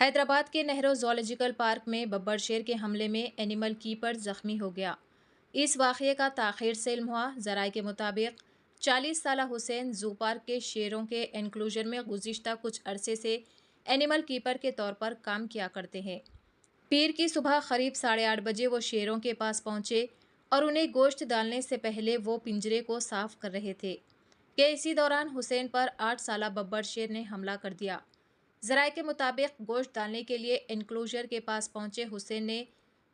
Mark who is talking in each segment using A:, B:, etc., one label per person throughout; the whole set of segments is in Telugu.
A: हैदराबाद के नेहरू जूलॉजिकल पार्क में बब्बर शेर के हमले में एनिमल कीपर जख्मी हो गया। इस वाक़ये का ताख़ीर से इल्म हुआ। ज़राए के मुताबिक 40 साला हुसैन जू पार्क के शेरों के एनक्लोजर में गुज़िश्ता कुछ अरसे से एनिमल कीपर के तौर पर काम किया करते हैं। पीर की सुबह करीब 8:30 बजे वो शेरों के पास पहुंचे और उन्हें गोश्त डालने से पहले वो पिंजरे को साफ कर रहे थे कि इसी दौरान हुसैन पर 8 साला बब्बर शेर ने हमला कर दिया। ज़राए के मुताबिक गोश्त डालने के लिए एनक्लोजर के पास पहुंचे हुसैन ने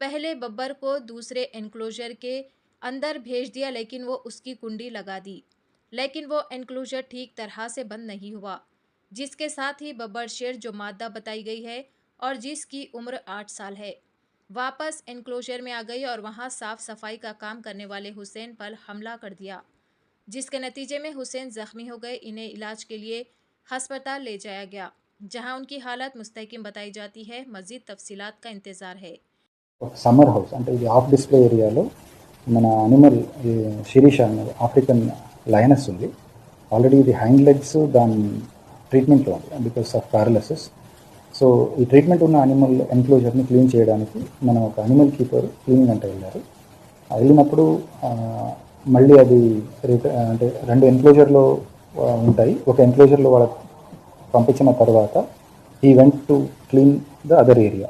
A: पहले बब्बर को दूसरे एनक्लोजर के अंदर भेज दिया, लेकिन वो उसकी कुंडी लगा दी, लेकिन वो एनक्लोजर ठीक तरह से बंद नहीं हुआ, जिसके साथ ही बब्बर शेर जो मादा बताई गई है और जिसकी उम्र 8 साल है, वापस एनक्लोजर में आ गई और वहां साफ सफाई का काम करने वाले हुसैन पर हमला कर दिया, जिसके नतीजे में हुसैन जख्मी हो गए। इन्हें इलाज के लिए हस्पताल ले जाया गया, जहां उनकी हालत मुस्तहकिम बताई जाती है। मज़ीद तफसीलात का इंतज़ार है।
B: సమ్మర్ హౌస్ అంటే ఇది ఆఫ్ డిస్ప్లే ఏరియాలో మన అనిమల్ శిరీష అనేది ఆఫ్రికన్ లయనస్ ఉంది. ఆల్రెడీ ఇది హైండ్ లెగ్స్ దాని ట్రీట్మెంట్లో ఉంది బికాస్ ఆఫ్ పారాలిసిస్. సో ఈ ట్రీట్మెంట్ ఉన్న అనిమల్ ఎన్క్లోజర్ని క్లీన్ చేయడానికి మనం ఒక అనిమల్ కీపర్ క్లీనింగ్ అంటే వెళ్ళారు. వెళ్ళినప్పుడు మళ్ళీ అది అంటే 2 ఎన్క్లోజర్లో ఉంటాయి. ఒక ఎన్క్లోజర్లో వాళ్ళ పంపించిన తర్వాత ఈ went to clean the other area,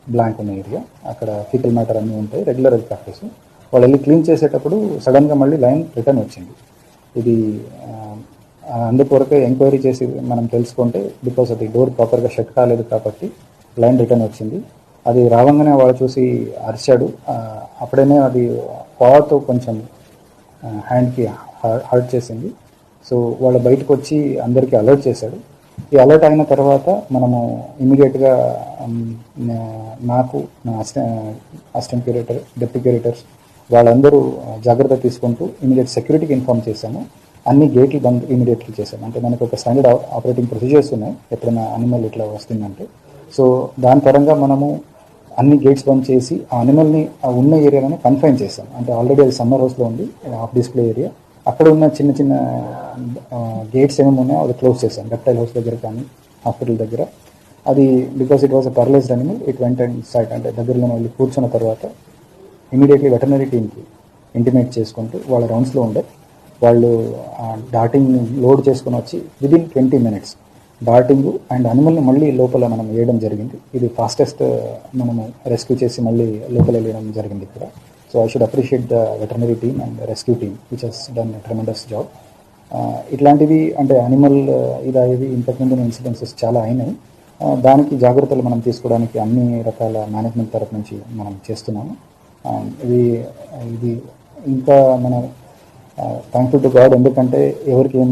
B: blank ఉన్న ఏరియా, అక్కడ ఫీకల్ మ్యాటర్ అన్నీ ఉంటాయి, రెగ్యులర్ ప్రాక్టీస్. వాళ్ళు వెళ్ళి క్లీన్ చేసేటప్పుడు సడన్గా మళ్ళీ లైన్ రిటర్న్ వచ్చింది. ఇది అందుకొరకే ఎంక్వైరీ చేసి మనం తెలుసుకుంటే బికాస్ అది డోర్ ప్రాపర్గా షట్ కాలేదు కాబట్టి లైన్ రిటర్న్ వచ్చింది. అది రావంగానే వాళ్ళు చూసి అరిచాడు. అప్పుడనే అది పాతో కొంచెం హ్యాండ్కి హర్ట్ చేసింది. సో వాళ్ళు బయటకు వచ్చి అందరికీ అలర్ట్ చేశాడు. ఈ అలర్ట్ అయిన తర్వాత మనము ఇమీడియట్గా నాకు నా అసిస్టెంట్ క్యూరేటర్, డిప్యూటీ క్యూరేటర్స్ వాళ్ళందరూ జాగ్రత్త తీసుకుంటూ ఇమీడియట్ సెక్యూరిటీకి ఇన్ఫార్మ్ చేశాము. అన్ని గేట్లు బంద్ ఇమీడియట్లీ చేశాము. అంటే మనకు ఒక స్టాండర్డ్ ఆపరేటింగ్ ప్రొసీజర్స్ ఉన్నాయి ఎప్పుడైనా అనిమల్ ఇట్లా వస్తుందంటే. సో దాని పరంగా మనము అన్ని గేట్స్ బంద్ చేసి ఆ అనిమల్ని ఉన్న ఏరియాలోనే కన్ఫైన్ చేశాం. అంటే ఆల్రెడీ అది సమ్మర్ హౌస్లో ఉంది, ఆఫ్ డిస్ప్లే ఏరియా. అక్కడ ఉన్న చిన్న చిన్న గేట్స్ ఏమేమి ఉన్నాయో అది క్లోజ్ చేశాం. రెప్టైల్ హౌస్ దగ్గర కానీ హాస్పిటల్ దగ్గర. అది because it was a paralysed animal, it went and site అంటే దగ్గరలో వెళ్ళి కూర్చున్న తర్వాత ఇమీడియట్లీ వెటర్నరీ టీమ్కి ఇంటిమేట్ చేసుకుంటూ వాళ్ళ రౌండ్స్లో ఉండే వాళ్ళు డాటింగ్ని లోడ్ చేసుకుని వచ్చి విదిన్ 20 minutes డాటింగ్ అండ్ అనిమల్ని మళ్ళీ లోపల మనం వేయడం జరిగింది. ఇది ఫాస్టెస్ట్ మనము రెస్క్యూ చేసి మళ్ళీ లోపల వేయడం జరిగింది ఇక్కడ. So I should appreciate the veterinary team and rescue team which has done tremendous job. ఇట్లాంటివి అంటే అనిమల్ ఇవి ఇంతకుముందు ఇన్సిడెన్సెస్ చాలా అయినాయి. దానికి జాగ్రత్తలు మనం తీసుకోవడానికి అన్ని రకాల మేనేజ్మెంట్ తరఫు నుంచి మనం చేస్తున్నాము. ఇది ఇంకా మన థ్యాంక్ఫుల్ టు గాడ్, ఎందుకంటే ఎవరికి ఏం